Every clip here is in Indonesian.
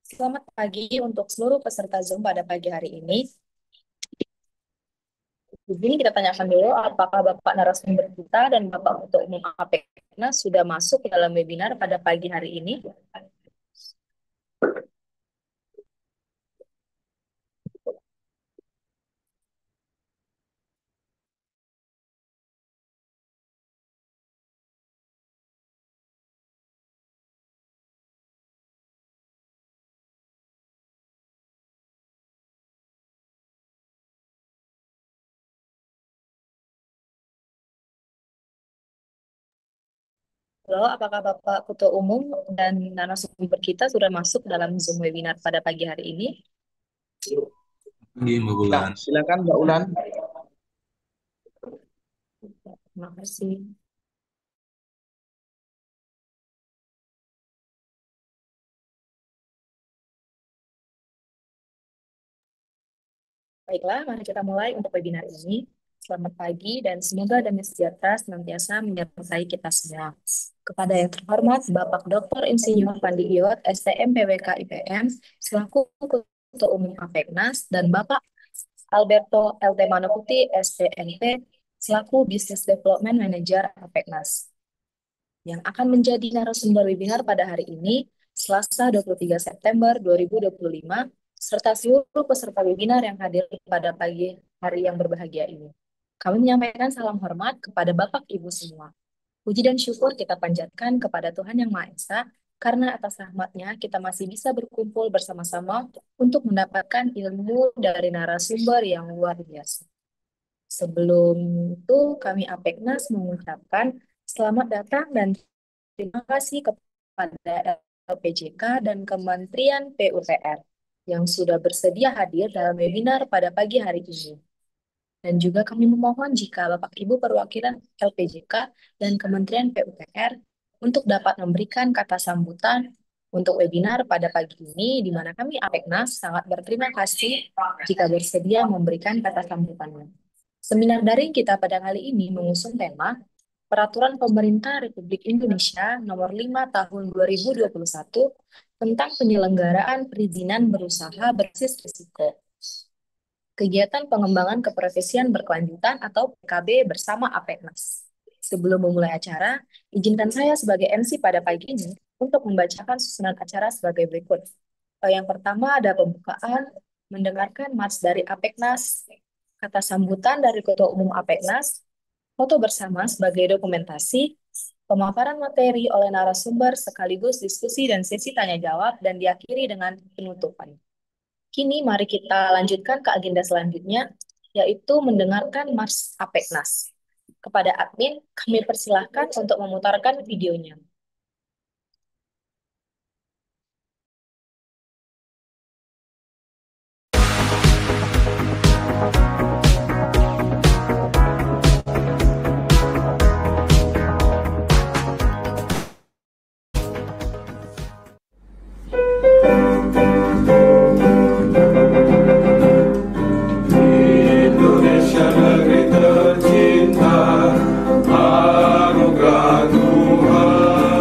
Selamat pagi untuk seluruh peserta Zoom pada pagi hari ini. Di sini kita tanyakan dulu apakah Bapak narasumber kita dan Bapak Ketua Umum APEKNAS sudah masuk ke dalam webinar pada pagi hari ini. Halo, apakah Bapak Ketua Umum dan narasumber kita sudah masuk dalam Zoom webinar pada pagi hari ini? Pagi Mbak Nah, Bulan. silakan Mbak Ulan. Terima kasih. Baiklah, mari kita mulai untuk webinar ini. Selamat pagi dan semoga damai sejahtera senantiasa menyertai kita semua. Kepada yang terhormat Bapak Dr. Insinyur Pandi Iot, STM PWK IPM, selaku Ketua Umum APEKNAS, dan Bapak Alberto LT Manoputi, STNP, selaku Business Development Manager APEKNAS, yang akan menjadi narasumber webinar pada hari ini, Selasa 23 September 2025, serta seluruh peserta webinar yang hadir pada pagi hari yang berbahagia ini. Kami menyampaikan salam hormat kepada Bapak Ibu semua. Puji dan syukur kita panjatkan kepada Tuhan Yang Maha Esa, karena atas rahmat-Nya kita masih bisa berkumpul bersama-sama untuk mendapatkan ilmu dari narasumber yang luar biasa. Sebelum itu, kami APEKNAS mengucapkan selamat datang dan terima kasih kepada LPJK dan Kementerian PUPR yang sudah bersedia hadir dalam webinar pada pagi hari ini. Dan juga kami memohon jika Bapak Ibu perwakilan LPJK dan Kementerian PUPR untuk dapat memberikan kata sambutan untuk webinar pada pagi ini, di mana kami APEKNAS sangat berterima kasih jika bersedia memberikan kata sambutannya. Seminar daring kita pada kali ini mengusung tema Peraturan Pemerintah Republik Indonesia Nomor 5 Tahun 2021 tentang penyelenggaraan perizinan berusaha berbasis risiko. Kegiatan pengembangan keprofesian berkelanjutan atau PKB bersama APEKNAS. Sebelum memulai acara, izinkan saya sebagai MC pada pagi ini untuk membacakan susunan acara sebagai berikut. Yang pertama ada pembukaan, mendengarkan mars dari APEKNAS, kata sambutan dari Ketua Umum APEKNAS, foto bersama sebagai dokumentasi, pemaparan materi oleh narasumber sekaligus diskusi dan sesi tanya jawab dan diakhiri dengan penutupan. Kini mari kita lanjutkan ke agenda selanjutnya, yaitu mendengarkan mars APEKNAS. Kepada admin, kami persilahkan untuk memutarkan videonya. Indonesia negeri tercinta, anugerah Tuhan.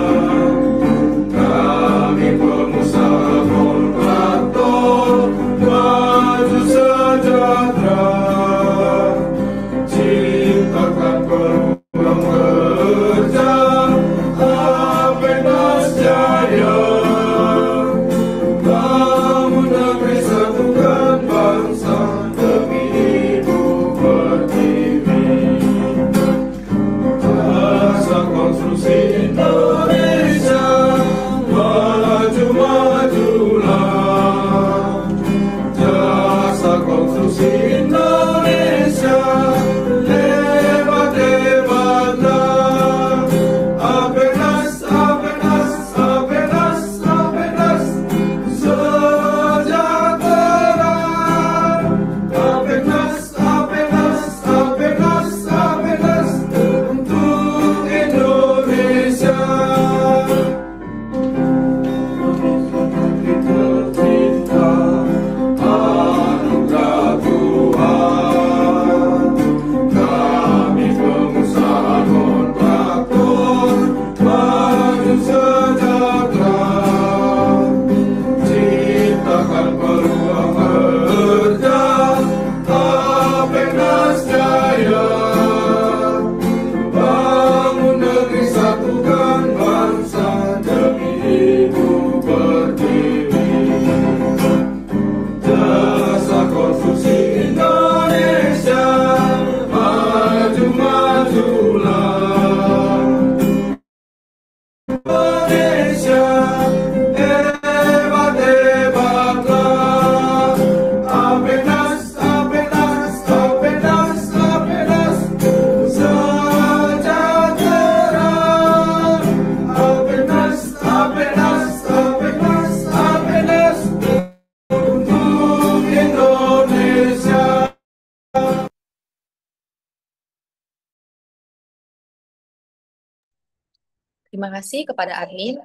Terima kasih kepada admin.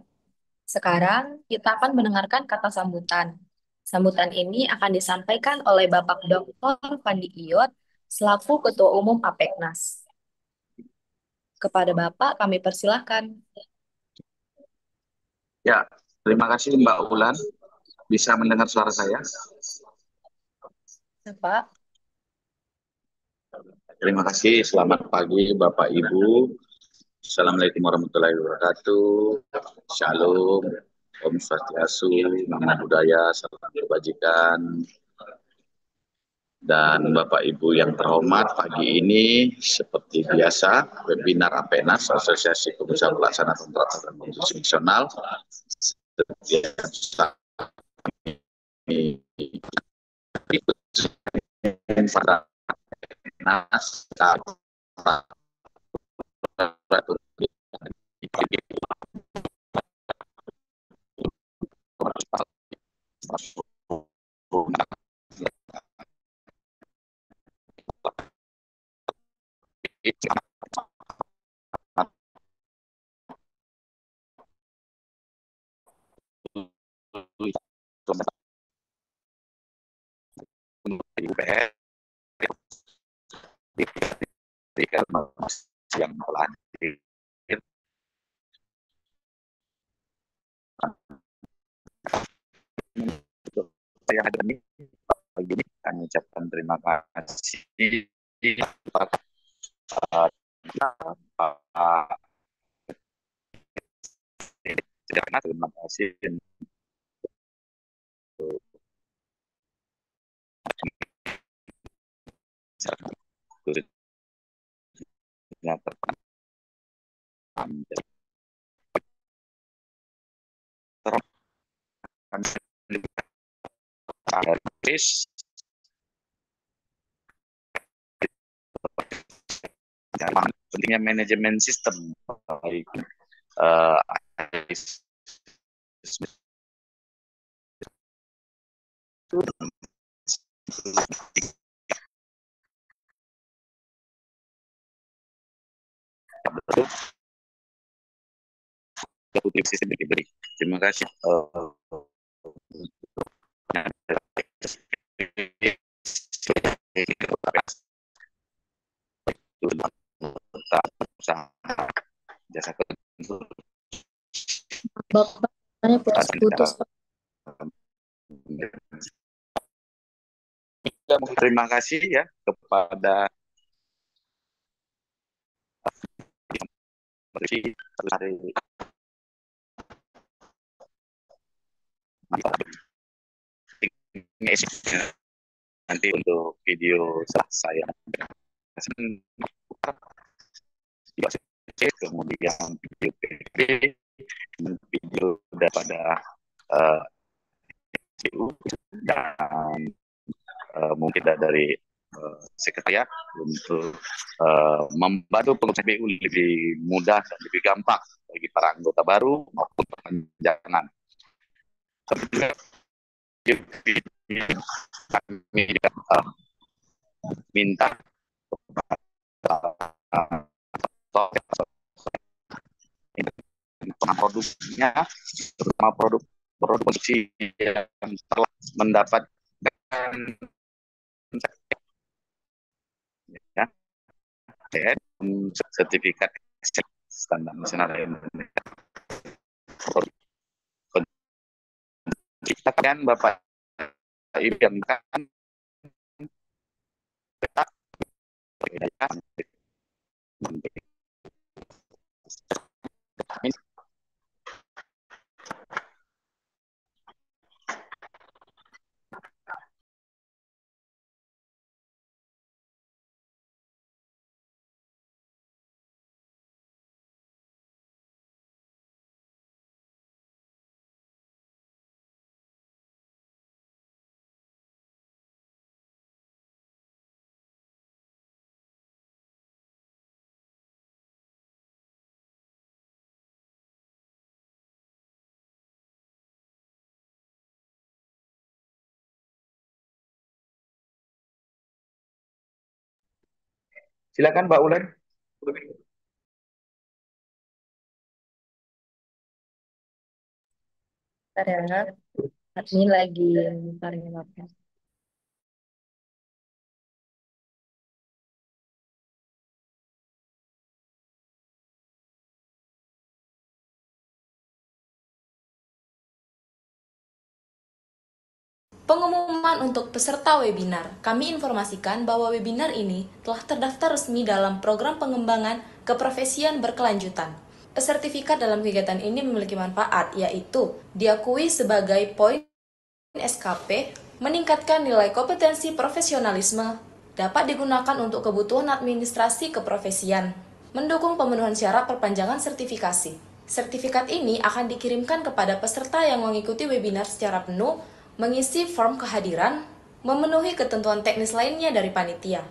Sekarang kita akan mendengarkan kata sambutan. Sambutan ini akan disampaikan oleh Bapak Dr. Pandi Iyot selaku Ketua Umum APEKNAS. Kepada Bapak kami persilahkan. Ya, terima kasih Mbak Ulan. Bisa mendengar suara saya? Pak, Terima kasih. Selamat pagi Bapak Ibu. Assalamualaikum warahmatullahi wabarakatuh. Shalom. Om Swastiastu, Namo Buddhaya, Salam Kebajikan. Dan Bapak Ibu yang terhormat, pagi ini seperti biasa, webinar APENAS, Asosiasi Pengusaha Pelaksana Kontraktor dan Konstruksi Nasional. Ini pada APENAS, yang melanjutkan saya hadir ini pagi ini kami ucapkan terima kasih kepada terima kasih yang terpandang pentingnya manajemen sistem baik uh, sistem diberi. Terima kasih. Jasa Bapak, putus-putus, Pak. terima kasih ya kepada hari nanti untuk video saya kemudian video PB, video daripada dan mungkin dari sekretariat untuk membantu pengusaha BU lebih mudah dan lebih gampang bagi para anggota baru maupun perpanjangan. Kami minta produknya, terutama produk produksi yang telah mendapatkan ya, sertifikat standar nasional Indonesia. Kita kan Bapak Ibu yang kan silakan Mbak Ulen. Bentar ya, admin lagi ntarin Bapak. Pengumuman untuk peserta webinar. Kami informasikan bahwa webinar ini telah terdaftar resmi dalam program pengembangan keprofesian berkelanjutan. Sertifikat dalam kegiatan ini memiliki manfaat, yaitu diakui sebagai poin SKP, meningkatkan nilai kompetensi profesionalisme, dapat digunakan untuk kebutuhan administrasi keprofesian, mendukung pemenuhan syarat perpanjangan sertifikasi. Sertifikat ini akan dikirimkan kepada peserta yang mengikuti webinar secara penuh, mengisi form kehadiran, memenuhi ketentuan teknis lainnya dari panitia.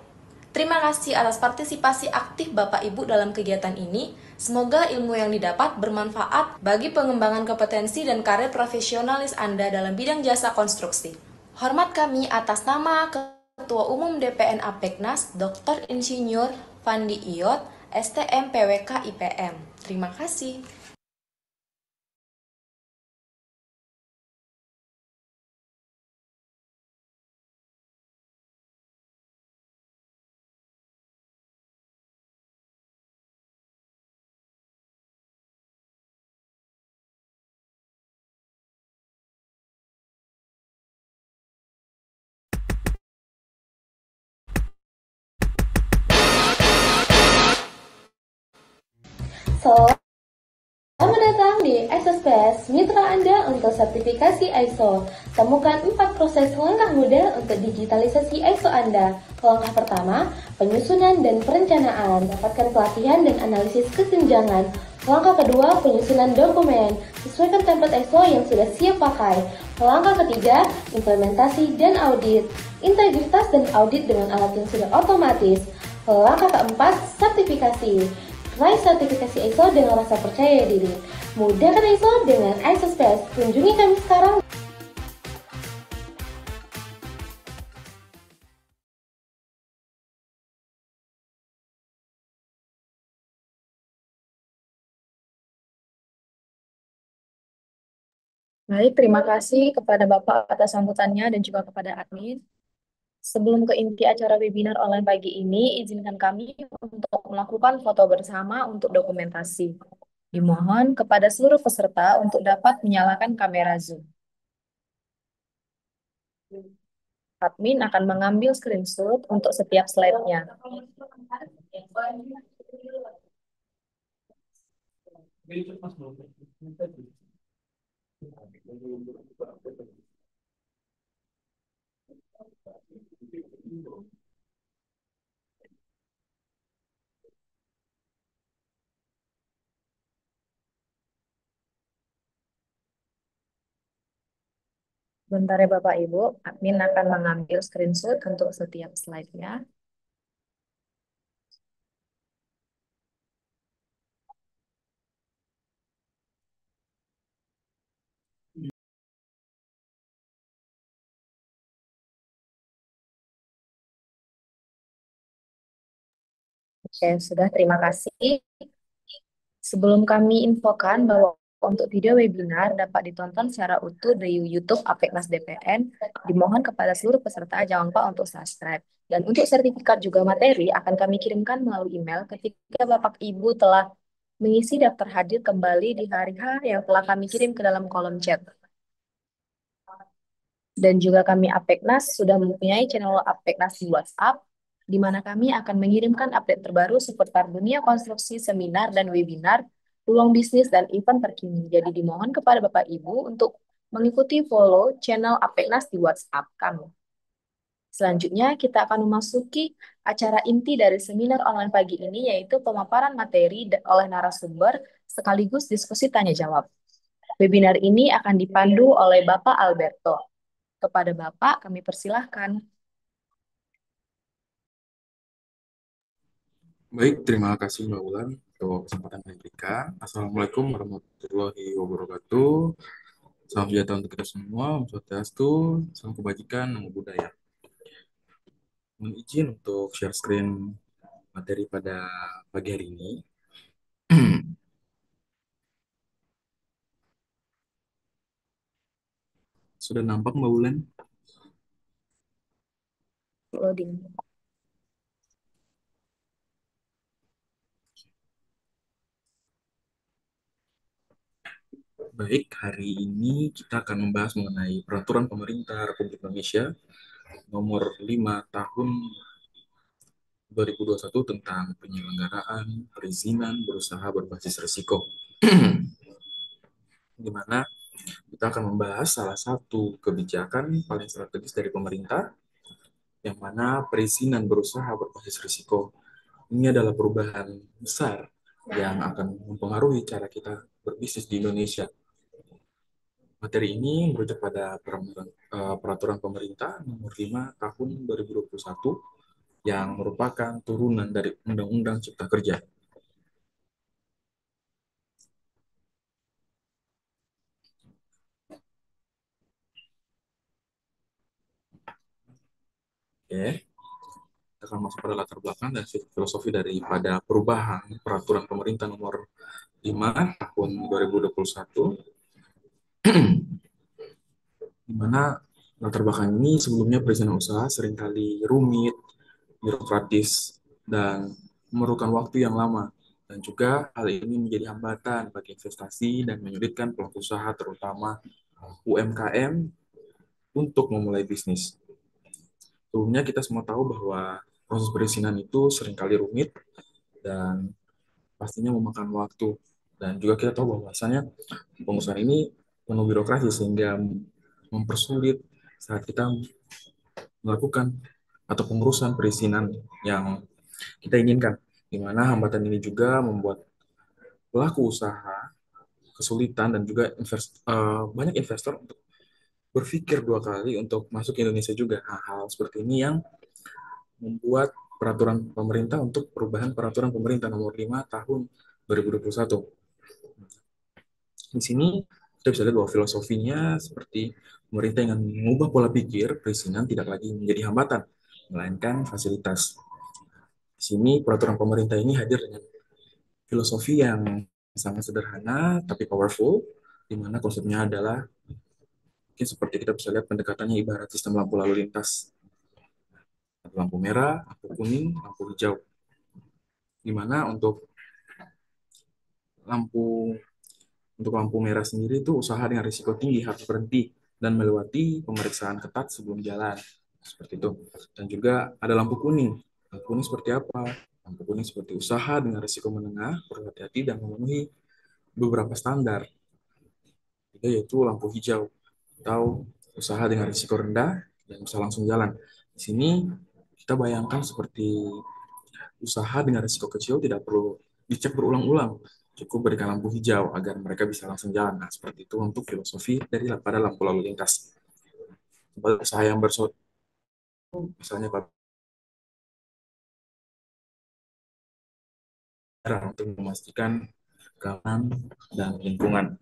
Terima kasih atas partisipasi aktif Bapak Ibu dalam kegiatan ini. Semoga ilmu yang didapat bermanfaat bagi pengembangan kompetensi dan karir profesionalis Anda dalam bidang jasa konstruksi. Hormat kami atas nama Ketua Umum DPN Apeknas, Dr. Insinyur Fandi Iyot, STM PWK IPM. Terima kasih. Selamat datang di Exospace, mitra Anda untuk sertifikasi ISO. Temukan 4 proses langkah mudah untuk digitalisasi ISO Anda. Langkah pertama, penyusunan dan perencanaan. Dapatkan pelatihan dan analisis kesenjangan. Langkah kedua, penyusunan dokumen. Sesuaikan template ISO yang sudah siap pakai. Langkah ketiga, implementasi dan audit. Integritas dan audit dengan alat yang sudah otomatis. Langkah keempat, sertifikasi. Raih sertifikasi ISO dengan rasa percaya diri. Mudahkan ISO dengan ISO Space. Kunjungi kami sekarang. Baik, terima kasih kepada Bapak atas sambutannya dan juga kepada admin. Sebelum ke inti acara webinar online pagi ini, izinkan kami untuk melakukan foto bersama untuk dokumentasi. Dimohon kepada seluruh peserta untuk dapat menyalakan kamera Zoom. Admin akan mengambil screenshot untuk setiap slide-nya. Bentar ya Bapak Ibu, admin akan mengambil screenshot untuk setiap slide-nya. Oke, sudah, terima kasih. Sebelum kami infokan bahwa untuk video webinar dapat ditonton secara utuh di YouTube Apeknas DPN, dimohon kepada seluruh peserta jangan lupa untuk subscribe. Dan untuk sertifikat juga materi akan kami kirimkan melalui email ketika Bapak Ibu telah mengisi daftar hadir kembali di hari H yang telah kami kirim ke dalam kolom chat. Dan juga kami Apeknas sudah mempunyai channel Apeknas di WhatsApp, di mana kami akan mengirimkan update terbaru seputar dunia konstruksi, seminar, dan webinar, peluang bisnis, dan event terkini. Jadi dimohon kepada Bapak Ibu untuk mengikuti follow channel Apeknas di WhatsApp kami. Selanjutnya, kita akan memasuki acara inti dari seminar online pagi ini, yaitu pemaparan materi oleh narasumber sekaligus diskusi tanya-jawab. Webinar ini akan dipandu oleh Bapak Alberto. Kepada Bapak, kami persilahkan. Baik, terima kasih Mbak Ulan untuk kesempatan yang diberikan. Assalamualaikum warahmatullahi wabarakatuh. Salam sejahtera untuk kita semua, Om Swastiastu, salam kebajikan, namo budaya. Mohon izin untuk share screen materi pada pagi hari ini. Sudah nampak Mbak Ulen? Loading. Baik, hari ini kita akan membahas mengenai Peraturan Pemerintah Republik Indonesia Nomor 5 Tahun 2021 tentang penyelenggaraan perizinan berusaha berbasis risiko. Di mana kita akan membahas salah satu kebijakan paling strategis dari pemerintah, yang mana perizinan berusaha berbasis risiko. Ini adalah perubahan besar yang akan mempengaruhi cara kita berbisnis di Indonesia. Materi ini merujuk pada Peraturan Pemerintah Nomor 5 Tahun 2021 yang merupakan turunan dari Undang-Undang Cipta Kerja. Oke, kita akan masuk pada latar belakang dan filosofi daripada perubahan Peraturan Pemerintah Nomor 5 Tahun 2021, di mana latar belakang ini sebelumnya perizinan usaha seringkali rumit, birokratis, dan memerlukan waktu yang lama. Dan juga hal ini menjadi hambatan bagi investasi dan menyulitkan pelaku usaha, terutama UMKM, untuk memulai bisnis. Sebelumnya kita semua tahu bahwa proses perizinan itu seringkali rumit dan pastinya memakan waktu. Dan juga kita tahu bahwasanya pengusahaan ini penuh birokrasi sehingga mempersulit saat kita melakukan atau pengurusan perizinan yang kita inginkan, di mana hambatan ini juga membuat pelaku usaha kesulitan dan juga banyak investor untuk berpikir dua kali untuk masuk ke Indonesia juga. Hal-hal seperti ini yang membuat peraturan pemerintah untuk perubahan peraturan pemerintah nomor 5 tahun 2021. Di sini kita bisa lihat bahwa filosofinya seperti pemerintah ingin mengubah pola pikir perizinan tidak lagi menjadi hambatan, melainkan fasilitas. Di sini peraturan pemerintah ini hadir dengan filosofi yang sangat sederhana tapi powerful, di mana konsepnya adalah mungkin seperti kita bisa lihat pendekatannya ibarat sistem lampu lalu lintas. Lampu merah, lampu kuning, lampu hijau. Di mana lampu untuk lampu merah sendiri itu usaha dengan risiko tinggi harus berhenti dan melewati pemeriksaan ketat sebelum jalan. Seperti itu. Dan juga ada lampu kuning. Lampu kuning seperti apa? Lampu kuning seperti usaha dengan risiko menengah, perlu hati-hati dan memenuhi beberapa standar. Itu yaitu lampu hijau atau usaha dengan risiko rendah dan bisa langsung jalan. Di sini kita bayangkan seperti usaha dengan risiko kecil tidak perlu dicek berulang-ulang. Cukup berikan lampu hijau agar mereka bisa langsung jalan. Nah, seperti itu untuk filosofi pada lampu lalu lintas. Usaha yang bersuatu, misalnya untuk memastikan keamanan dan lingkungan.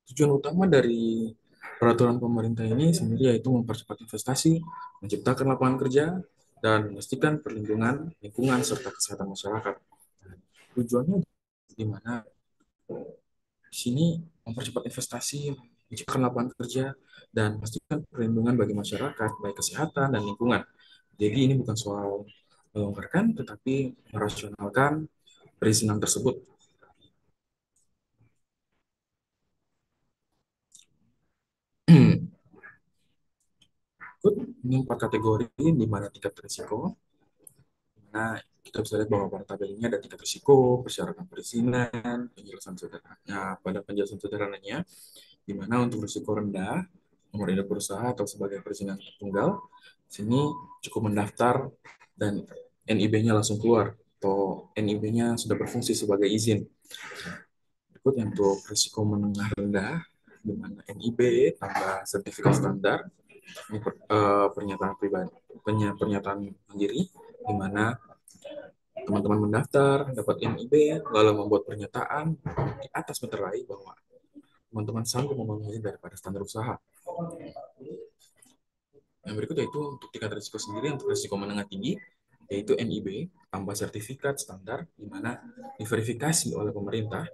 Tujuan utama dari peraturan pemerintah ini sendiri yaitu mempercepat investasi, menciptakan lapangan kerja, dan memastikan perlindungan lingkungan serta kesehatan masyarakat. Tujuannya di mana di sini mempercepat investasi, menciptakan lapangan kerja, dan memastikan perlindungan bagi masyarakat, baik kesehatan dan lingkungan. Jadi ini bukan soal melonggarkan, tetapi merasionalkan perizinan tersebut. Ini 4 kategori di mana tingkat risiko. Nah, kita bisa lihat bahwa pada tabel ini ada tingkat risiko, persyaratan perizinan, penjelasan sederhananya. Pada penjelasan sederhananya, di mana untuk risiko rendah, nomor induk berusaha atau sebagai perizinan tunggal, sini cukup mendaftar dan NIB-nya langsung keluar atau NIB-nya sudah berfungsi sebagai izin. Berikutnya untuk risiko menengah rendah, di mana NIB tambah sertifikat standar, ini pernyataan pribadi, pernyataan mandiri, di mana teman-teman mendaftar, dapat NIB, lalu membuat pernyataan di atas meterai bahwa teman-teman sanggup memenuhi daripada standar usaha. Yang berikutnya itu untuk tingkat risiko sendiri, untuk risiko menengah tinggi, yaitu NIB, tambah sertifikat standar, di mana diverifikasi oleh pemerintah,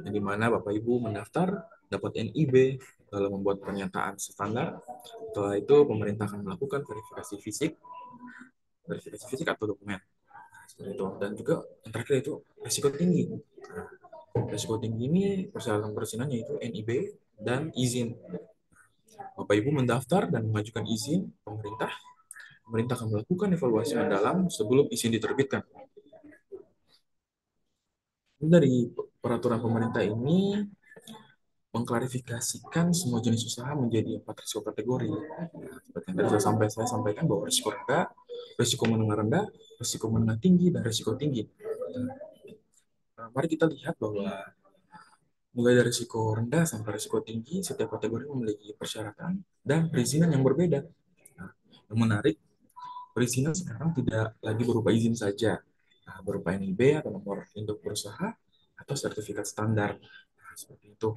di mana Bapak Ibu mendaftar, dapat NIB, lalu membuat pernyataan standar. Setelah itu pemerintah akan melakukan verifikasi fisik atau dokumen. Seperti itu. Dan juga yang terakhir itu risiko tinggi. Nah, risiko tinggi ini persyaratan perizinannya itu NIB dan izin. Bapak Ibu mendaftar dan mengajukan izin pemerintah. Pemerintah akan melakukan evaluasi mendalam sebelum izin diterbitkan. Dari peraturan pemerintah ini mengklarifikasikan semua jenis usaha menjadi 4 risiko kategori. Seperti yang tadi saya sampaikan bahwa risiko rendah, risiko menengah rendah, risiko menengah tinggi, dan risiko tinggi. Mari kita lihat bahwa mulai dari risiko rendah sampai risiko tinggi, setiap kategori memiliki persyaratan dan perizinan yang berbeda. Nah, yang menarik, perizinan sekarang tidak lagi berupa izin saja, berupa NIB atau nomor induk berusaha atau sertifikat standar. Nah, seperti itu.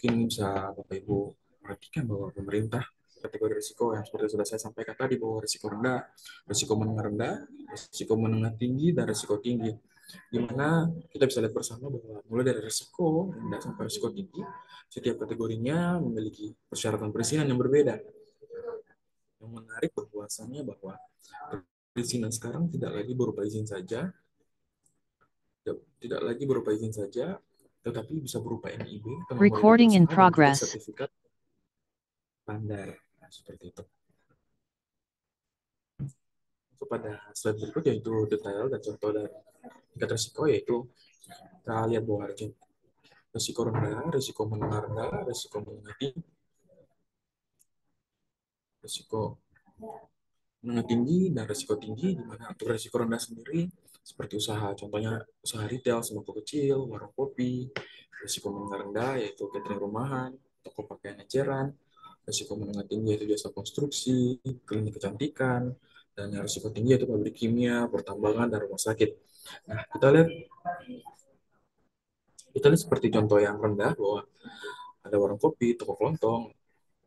Mungkin bisa Bapak Ibu perhatikan bahwa pemerintah kategori risiko yang seperti sudah saya sampaikan tadi bahwa risiko rendah, risiko menengah rendah, risiko menengah tinggi, dan risiko tinggi. Di mana kita bisa lihat bersama bahwa mulai dari risiko rendah sampai risiko tinggi, setiap kategorinya memiliki persyaratan perizinan yang berbeda. Yang menarik bahwasannya bahwa perizinan sekarang tidak lagi berupa izin saja, tetapi bisa berupa NIB, atau nomor induk Recording in usaha, dan juga progress. sertifikat standar. Nah, seperti itu. Untuk pada slide berikut yaitu detail dan contoh dari tingkat risiko, yaitu kita lihat bahwa ada risiko rendah, risiko menengah rendah, risiko menengah tinggi, risiko menengah tinggi, dan risiko tinggi, di mana untuk risiko rendah sendiri seperti usaha, contohnya usaha retail, sembako kecil, warung kopi. Risiko menengah rendah yaitu catering rumahan, toko pakaian eceran. Risiko menengah tinggi yaitu jasa konstruksi, klinik kecantikan, dan yang risiko tinggi yaitu pabrik kimia, pertambangan, dan rumah sakit. Nah, kita lihat seperti contoh yang rendah bahwa ada warung kopi, toko kelontong,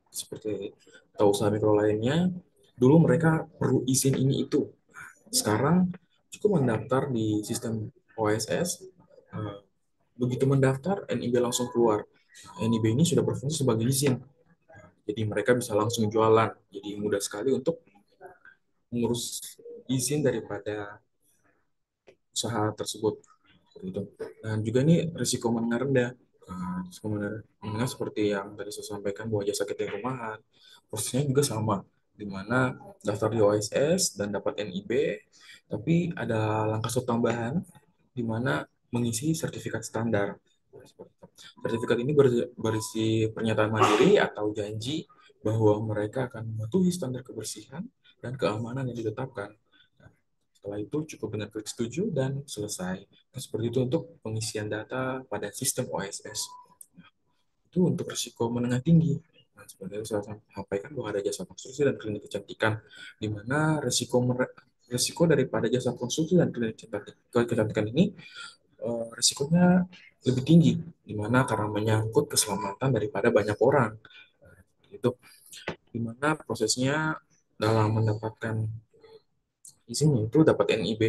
seperti atau usaha mikro lainnya. Dulu mereka perlu izin ini itu. Sekarang cukup mendaftar di sistem OSS. Begitu mendaftar, NIB langsung keluar. NIB ini sudah berfungsi sebagai izin. Jadi mereka bisa langsung jualan. Jadi mudah sekali untuk mengurus izin daripada usaha tersebut. Dan juga ini risiko menengah rendah. Risiko menengah seperti yang tadi saya sampaikan bahwa jasa catering rumahan, prosesnya juga sama, di mana daftar di OSS dan dapat NIB, tapi ada langkah tambahan di mana mengisi sertifikat standar. Sertifikat ini berisi pernyataan mandiri atau janji bahwa mereka akan mematuhi standar kebersihan dan keamanan yang ditetapkan. Nah, setelah itu cukup dengan klik setuju dan selesai. Nah, seperti itu untuk pengisian data pada sistem OSS. Nah, itu untuk risiko menengah tinggi. Nah, seperti yang saya sampaikan bahwa ada jasa konstruksi dan klinik kecantikan, di mana risiko daripada jasa konstruksi dan klinik kecantikan ini risikonya lebih tinggi, di mana karena menyangkut keselamatan daripada banyak orang. Itu di mana prosesnya dalam mendapatkan izinnya itu dapat NIB,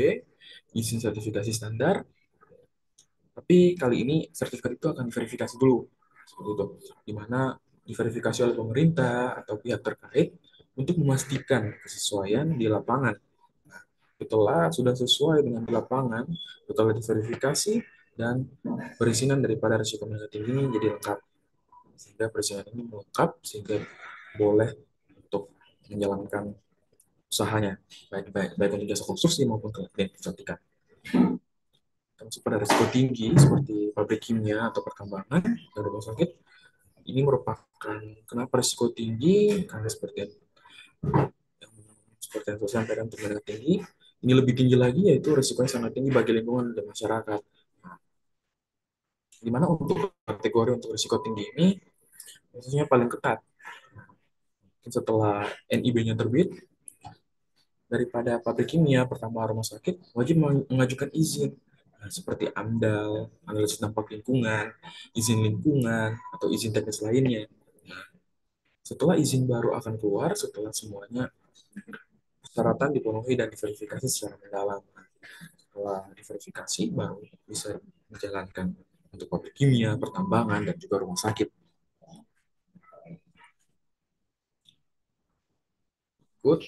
izin sertifikasi standar, tapi kali ini sertifikat itu akan diverifikasi dulu, seperti itu, di mana diverifikasi oleh pemerintah atau pihak terkait untuk memastikan kesesuaian di lapangan. Setelah sudah sesuai dengan di lapangan, setelah diverifikasi dan perizinan daripada risiko menengah tinggi ini jadi lengkap. Sehingga perizinan ini lengkap sehingga boleh untuk menjalankan usahanya, baik untuk jasa konstruksi maupun klinik kecantikan. Termasuk pada risiko tinggi seperti pabrik kimia atau pertambangan dan rumah sakit, ini merupakan kenapa risiko tinggi, karena seperti yang saya sampaikan untuk menengah tinggi, ini lebih tinggi lagi yaitu risikonya sangat tinggi bagi lingkungan dan masyarakat. Di mana untuk kategori untuk risiko tinggi ini prosesnya paling ketat. Setelah NIB-nya terbit, daripada pabrik kimia, pertambangan, rumah sakit, wajib mengajukan izin. Nah, seperti AMDAL, analisis dampak lingkungan, atau izin teknis lainnya. Nah, setelah izin baru akan keluar, setelah semuanya persyaratan dipenuhi dan diverifikasi secara mendalam. Setelah diverifikasi, baru bisa menjalankan. untuk pabrik kimia, pertambangan, dan juga rumah sakit. Good.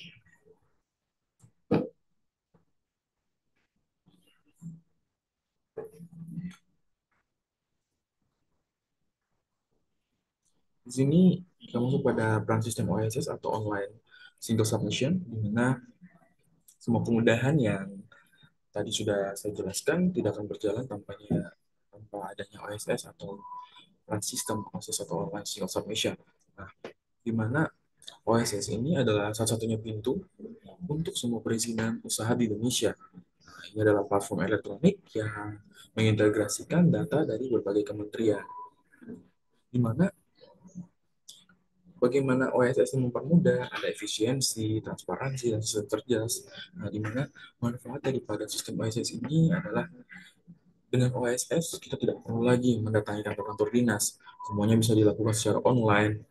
Di sini kita masuk pada peran sistem OSS atau Online Single Submission, di mana semua kemudahan yang tadi sudah saya jelaskan tidak akan berjalan tanpa adanya OSS atau peran sistem OSS atau Online Single Submission. Nah, di mana OSS ini adalah satu-satunya pintu untuk semua perizinan usaha di Indonesia. Nah, ini adalah platform elektronik yang mengintegrasikan data dari berbagai kementerian, di mana bagaimana OSS ini mempermudah, ada efisiensi, transparansi, dan sistem cerdas. Nah, di mana manfaat daripada sistem OSS ini adalah dengan OSS kita tidak perlu lagi mendatangi kantor-kantor dinas. Semuanya bisa dilakukan secara online,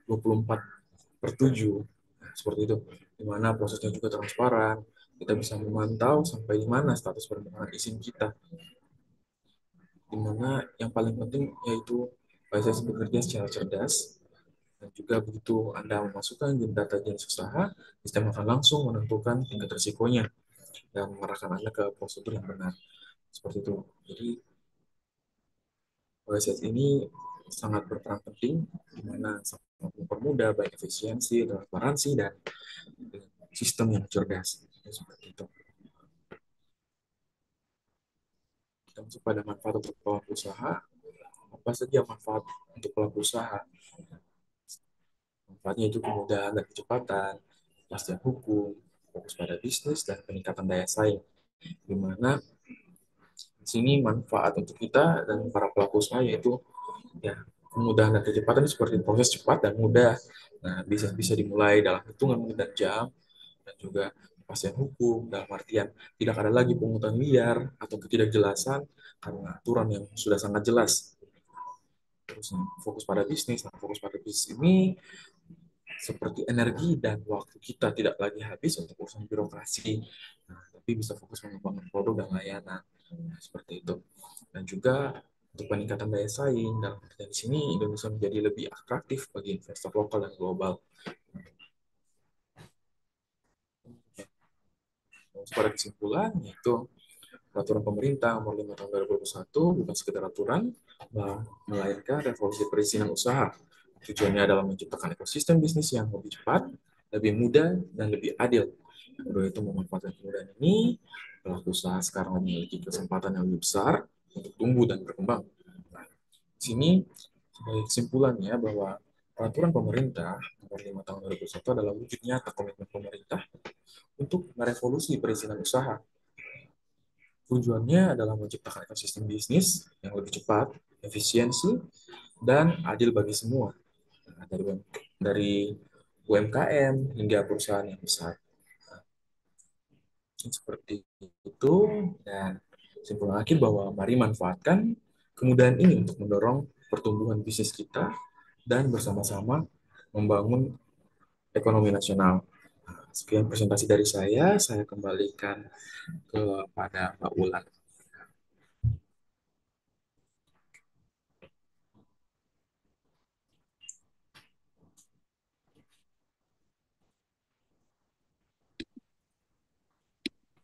24/7. Nah, seperti itu. Di mana prosesnya juga transparan, kita bisa memantau sampai di mana status permohonan izin kita. Di mana yang paling penting yaitu OSS bekerja secara cerdas, dan juga begitu Anda memasukkan data jenis usaha, sistem akan langsung menentukan tingkat risikonya dan mengarahkan Anda ke prosedur yang benar. Seperti itu. Jadi, OSS ini sangat berperan penting, di mana sangat mempermudah baik efisiensi, transparansi, dan sistem yang cerdas. Seperti itu. Kita masuk pada manfaat untuk pelaku usaha. Apa saja manfaat untuk pelaku usaha? Manfaatnya itu kemudahan dan kecepatan, kepastian hukum, fokus pada bisnis, dan peningkatan daya saing. Di mana di sini manfaat untuk kita dan para pelaku usaha yaitu ya kemudahan dan kecepatan seperti proses cepat dan mudah. Nah, bisa bisa dimulai dalam hitungan menit dan jam, dan juga kepastian hukum dalam artian tidak ada lagi pungutan liar atau ketidakjelasan karena aturan yang sudah sangat jelas. Terus fokus pada bisnis. Nah, fokus pada bisnis ini seperti energi dan waktu kita tidak lagi habis untuk urusan birokrasi, nah, tapi bisa fokus mengembangkan produk dan layanan. Nah, seperti itu. Dan juga untuk peningkatan daya saing, dalam artian di sini Indonesia menjadi lebih atraktif bagi investor lokal dan global. Pada kesimpulan, yaitu peraturan pemerintah nomor 5 tahun 2021 bukan sekedar aturan, melainkan revolusi perizinan usaha. Tujuannya adalah menciptakan ekosistem bisnis yang lebih cepat, lebih mudah, dan lebih adil. Kedua itu memanfaatkan kemudahan ini, pelaku usaha sekarang memiliki kesempatan yang lebih besar untuk tumbuh dan berkembang. Nah, di sini sebagai kesimpulannya bahwa peraturan pemerintah nomor 5 tahun 2021 adalah wujud nyata komitmen pemerintah untuk merevolusi perizinan usaha. Tujuannya adalah menciptakan ekosistem bisnis yang lebih cepat, efisiensi, dan adil bagi semua. Nah, dari UMKM hingga perusahaan yang besar. Seperti itu, dan kesimpulan akhir bahwa mari manfaatkan kemudahan ini untuk mendorong pertumbuhan bisnis kita dan bersama-sama membangun ekonomi nasional. Sekian presentasi dari saya kembalikan kepada Mbak Ulan.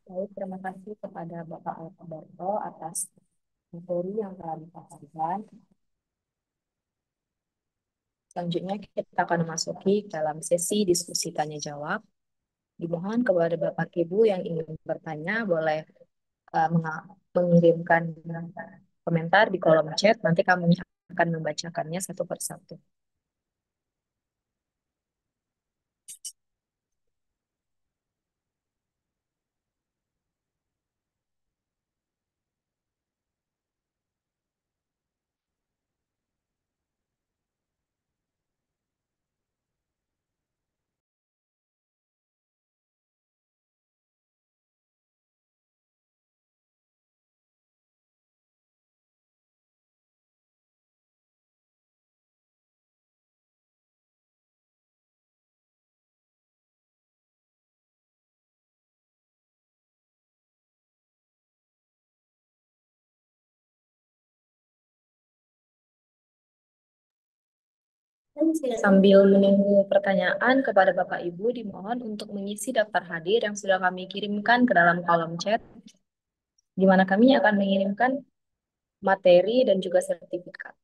Baik, terima kasih kepada Bapak Alberto atas materi yang telah dipaparkan. Selanjutnya kita akan memasuki dalam sesi diskusi tanya jawab. Dimohon kepada Bapak Ibu yang ingin bertanya boleh mengirimkan komentar di kolom chat. Nanti kami akan membacakannya satu persatu. Sambil menunggu pertanyaan kepada Bapak Ibu, dimohon untuk mengisi daftar hadir yang sudah kami kirimkan ke dalam kolom chat, di mana kami akan mengirimkan materi dan juga sertifikat.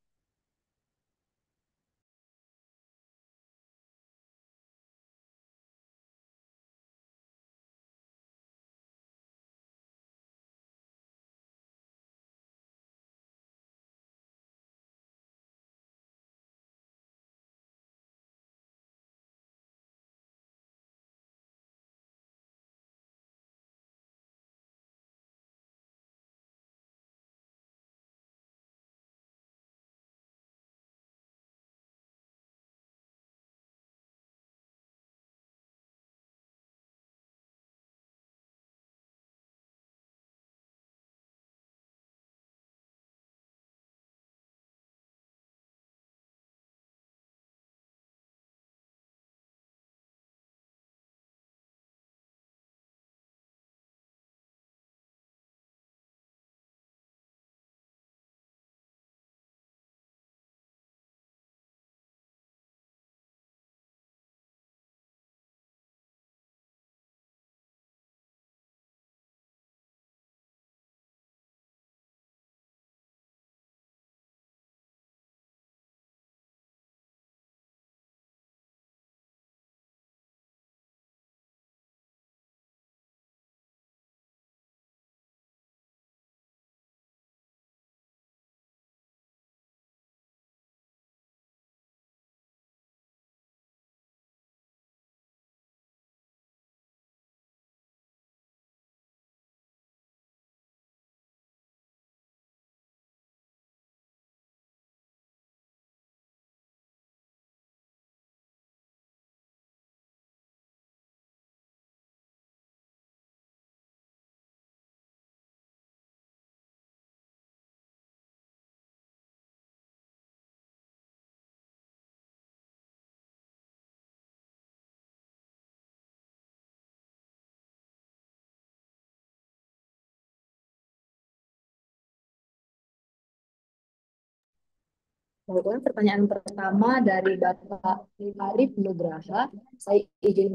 Kemudian pertanyaan pertama dari Bapak Arif Nugraha. Saya izin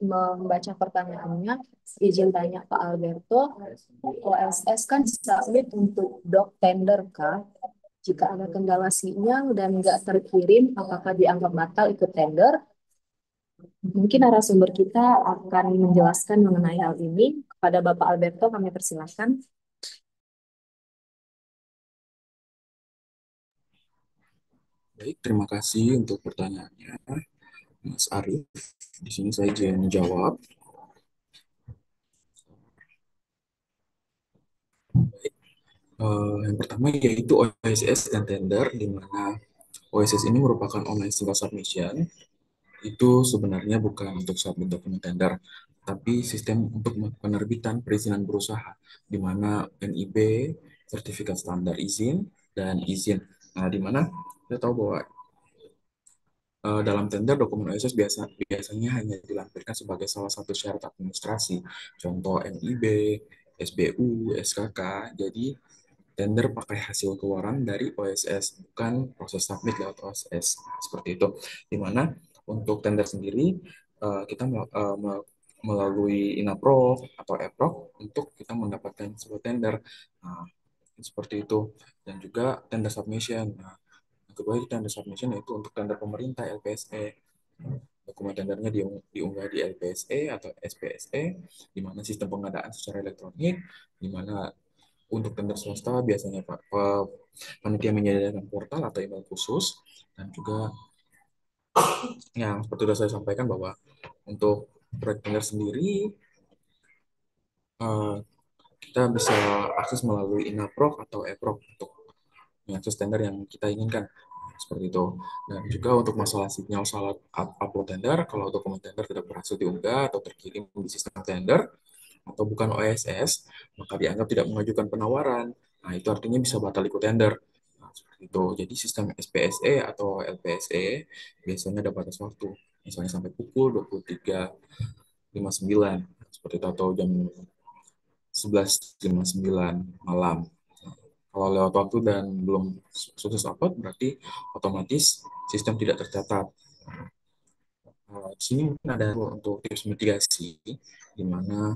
membaca pertanyaannya. Izin tanya Pak Alberto, OSS kan submit untuk doc tender kah? Jika ada kendala sinyal dan nggak terkirim, apakah dianggap batal ikut tender? Mungkin narasumber kita akan menjelaskan mengenai hal ini. Kepada Bapak Alberto, kami persilahkan. Baik, terima kasih untuk pertanyaannya, Mas Arief. Di sini saya izin menjawab. Baik, yang pertama yaitu OSS dan tender, di mana OSS ini merupakan online single submission. Itu sebenarnya bukan untuk submit dokumen tender, tapi sistem untuk penerbitan perizinan berusaha, di mana NIB, sertifikat standar izin, dan izin. Nah, di mana kita tahu bahwa dalam tender dokumen OSS biasanya hanya dilampirkan sebagai salah satu syarat administrasi, contoh NIB, SBU, SKK. Jadi tender pakai hasil keluaran dari OSS, bukan proses submit lewat OSS. Seperti itu. Di mana untuk tender sendiri kita melalui INAPROV atau EPROV untuk kita mendapatkan sebuah tender. Nah, seperti itu. Dan juga tender submission. Nah, yang kedua itu tender submission yaitu untuk tender pemerintah LPSE. Dokumen tendernya diunggah di LPSE atau SPSE, di mana sistem pengadaan secara elektronik, di mana untuk tender swasta biasanya Pak panitia menyediakan portal atau email khusus, dan juga yang seperti sudah saya sampaikan bahwa untuk proyek tender sendiri eh, kita bisa akses melalui INAPROK atau EPROK untuk mengakses tender yang kita inginkan, seperti itu. Dan juga untuk masalah sinyal salah upload tender, kalau dokumen tender tidak berhasil diunggah atau terkirim di sistem tender atau bukan OSS, maka dianggap tidak mengajukan penawaran. Nah, itu artinya bisa batal ikut tender. Nah, seperti itu. Jadi sistem SPSE atau LPSE biasanya ada batas waktu, misalnya sampai pukul 23.59, seperti itu, atau jam 11.59 malam. Kalau lewat waktu dan belum sukses upload, berarti otomatis sistem tidak tercatat. Di sini mungkin ada untuk tips mitigasi, di mana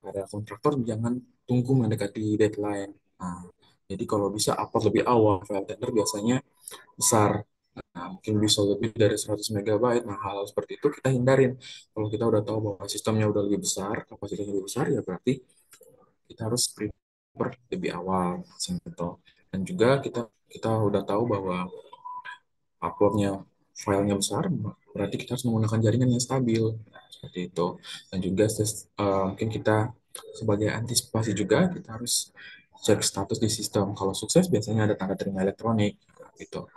para kontraktor jangan tunggu mendekati deadline. Nah, jadi kalau bisa upload lebih awal, file tender biasanya besar. Nah, mungkin bisa lebih dari 100 megabyte. Nah, hal seperti itu kita hindarin. Kalau kita udah tahu bahwa sistemnya udah lebih besar, kapasitasnya lebih besar, ya berarti kita harus prepare lebih awal. Gitu. Dan juga kita kita udah tahu bahwa uploadnya filenya besar, berarti kita harus menggunakan jaringan yang stabil. Seperti itu. Dan juga mungkin kita sebagai antisipasi juga, kita harus cek status di sistem. Kalau sukses, biasanya ada tanda terima elektronik. Gitu.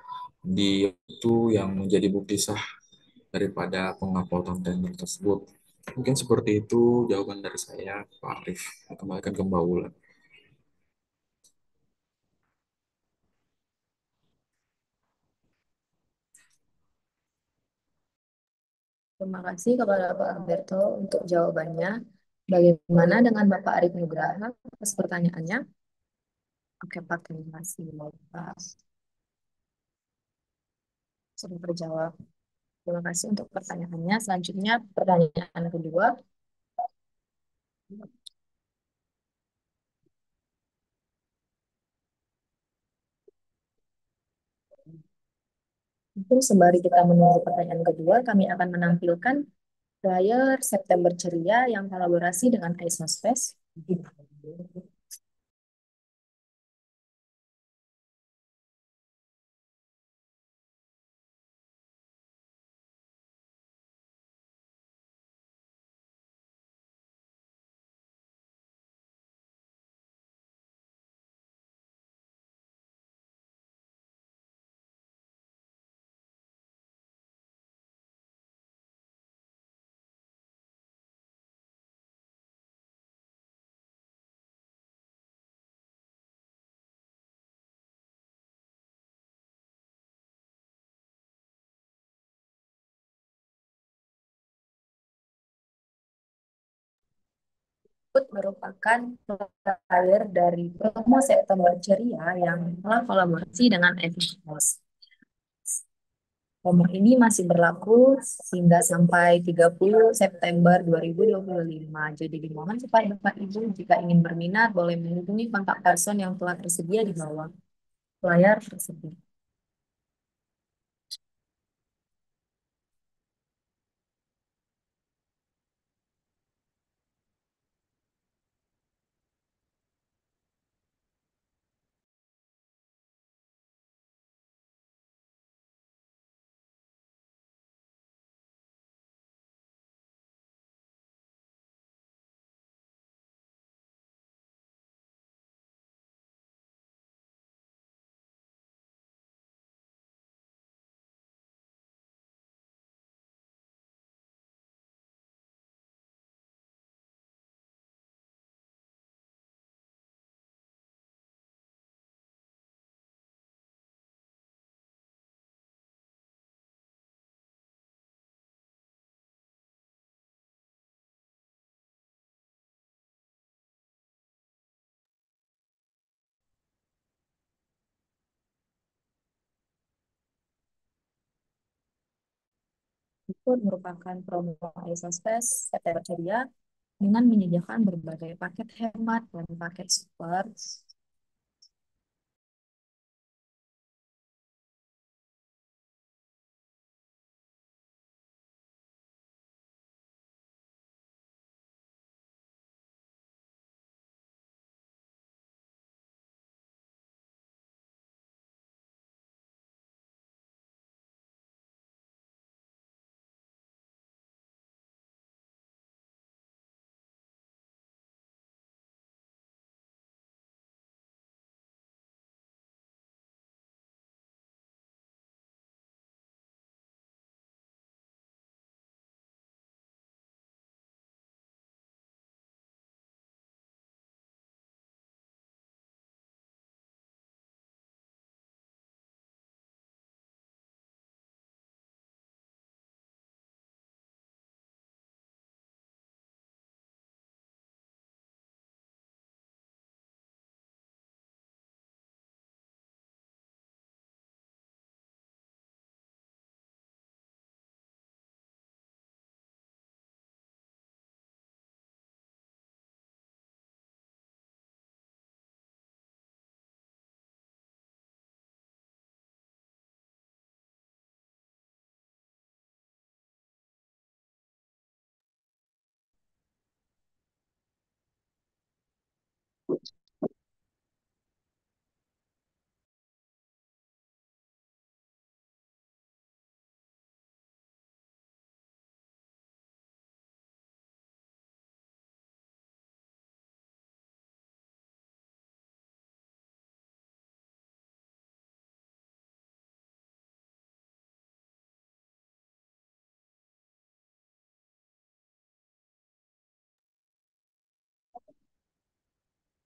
Itu yang menjadi bukti sah daripada penguploadan tender tersebut. Mungkin seperti itu jawaban dari saya, Pak Arif. Kembalikan ke Mbak Wulan. Terima kasih kepada Pak Alberto untuk jawabannya. Bagaimana dengan Bapak Arif Nugraha atas pertanyaannya? Oke, Pak, terima kasih. Pak sudah terjawab. Terima kasih untuk pertanyaannya. Selanjutnya, pertanyaan kedua. Mungkin sembari kita menunggu pertanyaan kedua, kami akan menampilkan flyer September Ceria yang kolaborasi dengan Isospace. Tersebut merupakan flyer dari promo September Ceria yang telah kolaborasi dengan Evios. Promo ini masih berlaku hingga sampai 30 September 2025. Jadi dimohon supaya Bapak Ibu jika ingin berminat boleh menghubungi kontak person yang telah tersedia di bawah flyer tersebut. Itu merupakan promo Isospace September Ceria dengan menyediakan berbagai paket hemat dan paket super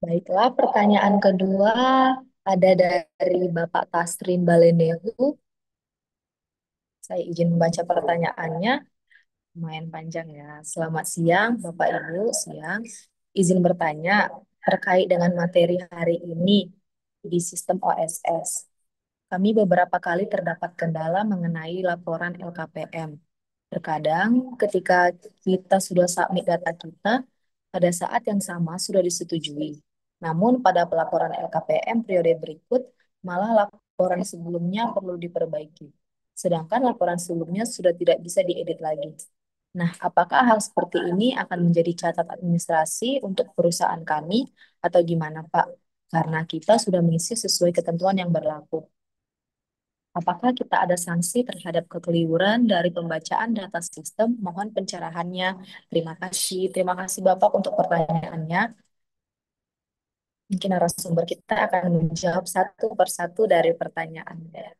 Baiklah, pertanyaan kedua ada dari Bapak Tasrim Balenehu. Saya izin membaca pertanyaannya, lumayan panjang ya. Selamat siang, Bapak Ibu, siang. Izin bertanya terkait dengan materi hari ini di sistem OSS. Kami beberapa kali terdapat kendala mengenai laporan LKPM. Terkadang ketika kita sudah submit data kita, pada saat yang sama sudah disetujui. Namun pada pelaporan LKPM periode berikut, malah laporan sebelumnya perlu diperbaiki. Sedangkan laporan sebelumnya sudah tidak bisa diedit lagi. Nah, apakah hal seperti ini akan menjadi catat administrasi untuk perusahaan kami atau gimana, Pak? Karena kita sudah mengisi sesuai ketentuan yang berlaku. Apakah kita ada sanksi terhadap kekeliruan dari pembacaan data sistem? Mohon pencerahannya. Terima kasih. Terima kasih Bapak untuk pertanyaannya. Mungkin narasumber kita akan menjawab satu persatu dari pertanyaannya.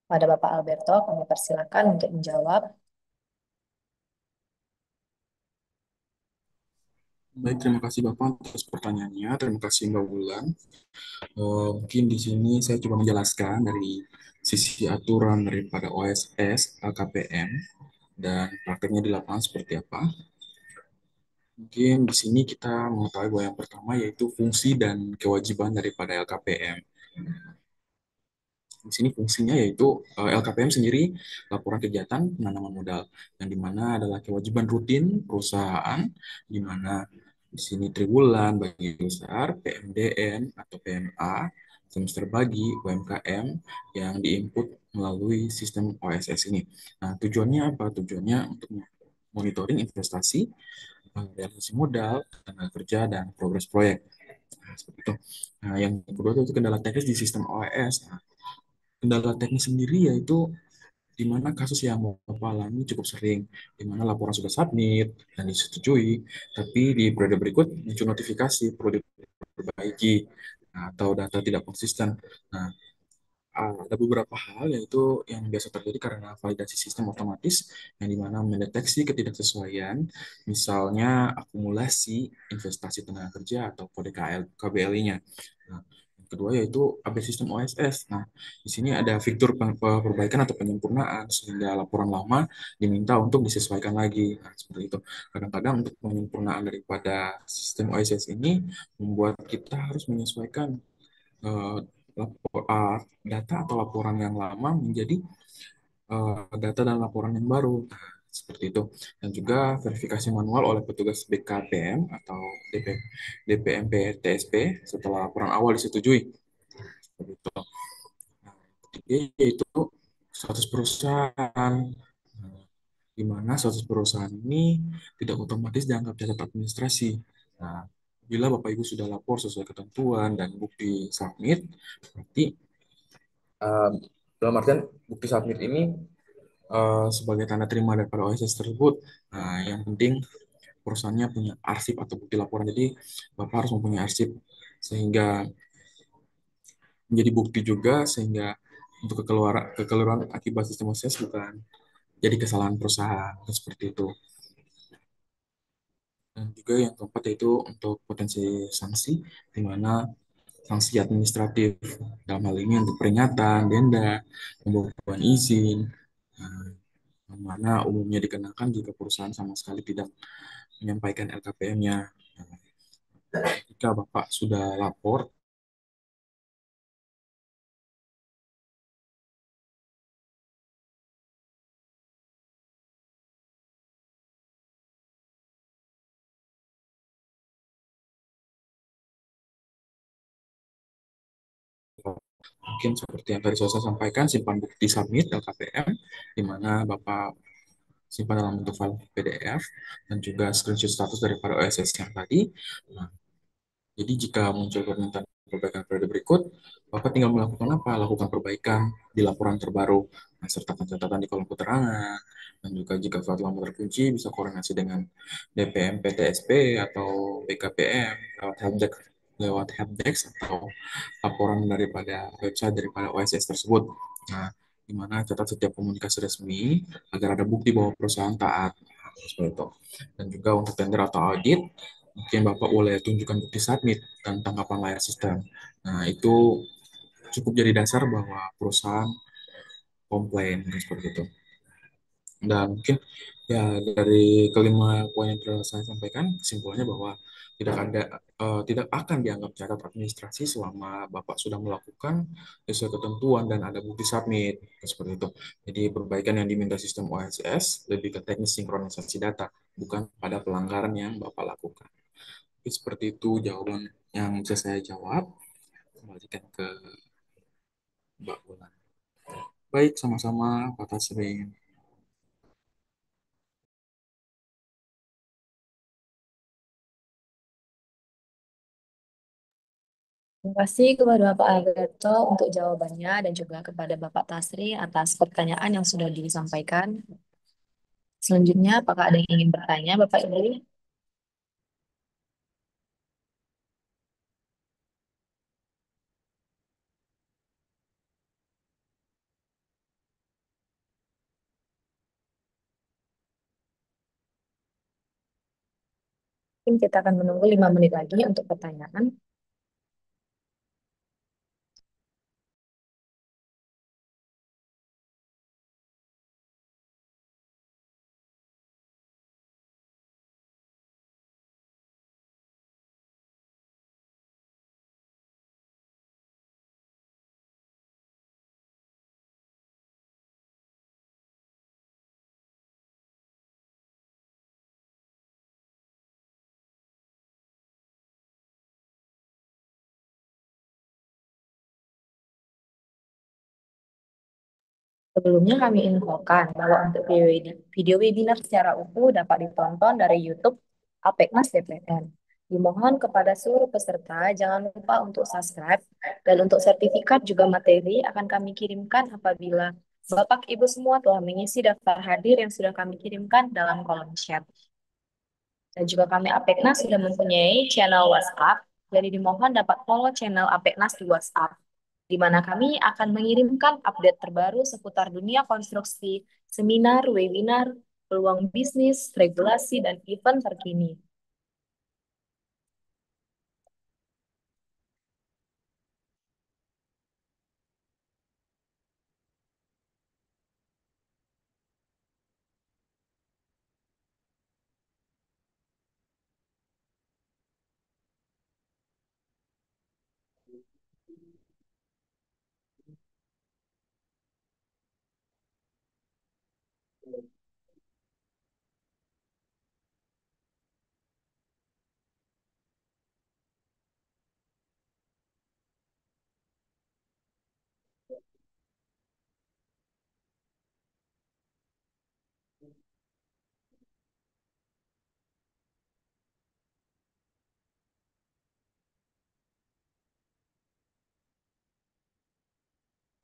Pada Bapak Alberto, kami persilakan untuk menjawab. Baik, terima kasih Bapak atas pertanyaannya. Terima kasih Mbak Wulan. Mungkin di sini saya coba menjelaskan dari sisi aturan daripada OSS, LKPM, dan prakteknya di lapangan seperti apa. Mungkin di sini kita mengetahui bahwa yang pertama yaitu fungsi dan kewajiban daripada LKPM. Di sini fungsinya yaitu LKPM sendiri laporan kegiatan penanaman modal yang dimana adalah kewajiban rutin perusahaan di mana di sini triwulan bagi besar, PMDN atau PMA, semester bagi UMKM yang diinput melalui sistem OSS ini. Nah, tujuannya apa? Tujuannya untuk monitoring investasi, realisasi modal, tenaga kerja, dan progres proyek. Nah, seperti itu. Nah, yang kedua itu kendala teknis di sistem OSS. Nah, kendala teknis sendiri yaitu di mana kasus yang Bapak alami cukup sering, di mana laporan sudah submit dan disetujui, tapi di periode berikut muncul notifikasi perlu diperbaiki atau data tidak konsisten. Nah, ada beberapa hal yaitu yang biasa terjadi karena validasi sistem otomatis yang dimana mendeteksi ketidaksesuaian, misalnya akumulasi investasi tenaga kerja atau kode KBLI-nya. Nah, yang kedua yaitu update sistem OSS. Nah, di sini ada fitur perbaikan atau penyempurnaan sehingga laporan lama diminta untuk disesuaikan lagi. Nah, seperti itu. Kadang-kadang untuk penyempurnaan daripada sistem OSS ini membuat kita harus menyesuaikan eh, data atau laporan yang lama menjadi data dan laporan yang baru. Nah, seperti itu. Dan juga verifikasi manual oleh petugas BKPM atau DPMP TSP setelah laporan awal disetujui. Seperti itu. Nah, ketiga yaitu status perusahaan. Nah, di mana status perusahaan ini tidak otomatis dianggap cacat administrasi. Nah, bila Bapak Ibu sudah lapor sesuai ketentuan dan bukti submit, berarti um, dalam artian bukti submit ini sebagai tanda terima daripada OSS tersebut. Nah, yang penting perusahaannya punya arsip atau bukti laporan. Jadi Bapak harus mempunyai arsip sehingga menjadi bukti juga sehingga untuk kekeliruan akibat sistem OSS bukan jadi kesalahan perusahaan seperti itu. Dan juga yang keempat yaitu untuk potensi sanksi, di mana sanksi administratif dalam hal ini untuk peringatan, denda, pembukuan izin, nah, yang mana umumnya dikenakan jika perusahaan sama sekali tidak menyampaikan LKPM-nya. Nah, jika Bapak sudah lapor, mungkin seperti yang tadi saya sampaikan, simpan bukti submit LKPM, di mana Bapak simpan dalam bentuk file PDF dan juga screenshot status daripada OSS yang tadi. Nah, jadi jika muncul permintaan perbaikan periode berikut, Bapak tinggal melakukan apa? Lakukan perbaikan di laporan terbaru. Nah, sertakan catatan di kolom keterangan. Dan juga jika file lama terkunci, bisa koordinasi dengan DPM PTSP atau BKPM lewat helpdesk atau laporan daripada website daripada OSS tersebut. Nah, di mana catat setiap komunikasi resmi agar ada bukti bahwa perusahaan taat. Seperti itu. Dan juga untuk tender atau audit, Mungkin Bapak boleh tunjukkan bukti submit dan tangkapan layar sistem. Nah, itu cukup jadi dasar bahwa perusahaan komplain seperti itu. Dan mungkin ya dari kelima poin yang telah saya sampaikan, kesimpulannya bahwa tidak akan dianggap cacat administrasi selama Bapak sudah melakukan sesuai ketentuan dan ada bukti submit seperti itu. Jadi perbaikan yang diminta sistem OSS lebih ke teknis sinkronisasi data, bukan pada pelanggaran yang Bapak lakukan. Jadi seperti itu jawaban yang bisa saya jawab. Kembalikan ke Mbak Bulan. Baik, sama-sama Pak Tasrin. Terima kasih kepada Bapak Alberto untuk jawabannya dan juga kepada Bapak Tasri atas pertanyaan yang sudah disampaikan. Selanjutnya, apakah ada yang ingin bertanya, Bapak Ibu? Mungkin kita akan menunggu 5 menit lagi untuk pertanyaan. Sebelumnya kami infokan bahwa untuk video webinar secara utuh dapat ditonton dari YouTube Apeknas DPR. Dimohon kepada seluruh peserta jangan lupa untuk subscribe dan untuk sertifikat juga materi akan kami kirimkan apabila Bapak Ibu semua telah mengisi daftar hadir yang sudah kami kirimkan dalam kolom chat. Dan juga kami Apeknas sudah mempunyai channel WhatsApp, jadi dimohon dapat follow channel Apeknas di WhatsApp, di mana kami akan mengirimkan update terbaru seputar dunia konstruksi, seminar, webinar, peluang bisnis, regulasi, dan event terkini.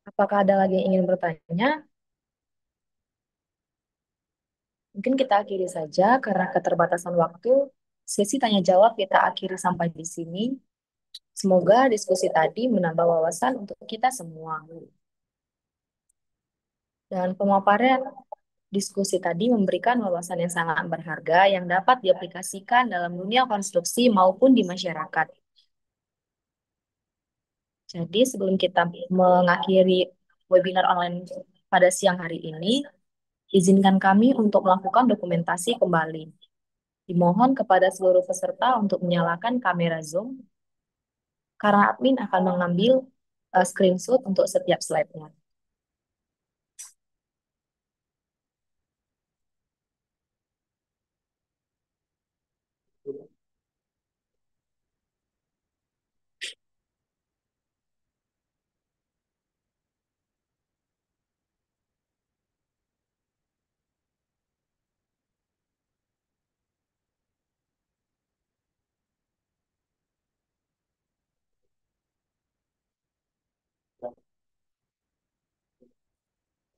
Apakah ada lagi yang ingin bertanya? Mungkin kita akhiri saja karena keterbatasan waktu. Sesi tanya jawab kita akhiri sampai di sini. Semoga diskusi tadi menambah wawasan untuk kita semua. Dan pemaparan diskusi tadi memberikan wawasan yang sangat berharga yang dapat diaplikasikan dalam dunia konstruksi maupun di masyarakat. Jadi sebelum kita mengakhiri webinar online pada siang hari ini, izinkan kami untuk melakukan dokumentasi kembali. Dimohon kepada seluruh peserta untuk menyalakan kamera Zoom, karena admin akan mengambil screenshot untuk setiap slide-nya.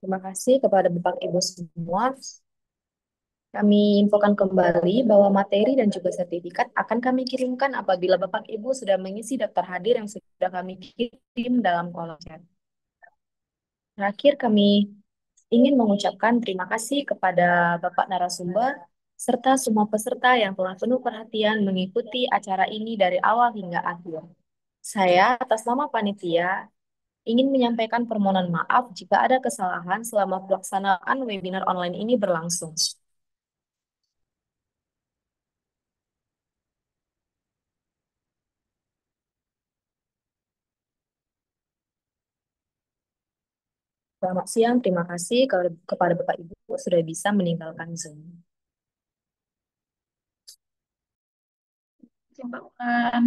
Terima kasih kepada Bapak Ibu semua. Kami infokan kembali bahwa materi dan juga sertifikat akan kami kirimkan apabila Bapak Ibu sudah mengisi daftar hadir yang sudah kami kirim dalam kolom chat. Terakhir, kami ingin mengucapkan terima kasih kepada Bapak narasumber serta semua peserta yang telah penuh perhatian mengikuti acara ini dari awal hingga akhir. Saya, atas nama panitia, ingin menyampaikan permohonan maaf jika ada kesalahan selama pelaksanaan webinar online ini berlangsung. Selamat siang, terima kasih kepada Bapak Ibu sudah bisa meninggalkan Zoom. Pak Ulan.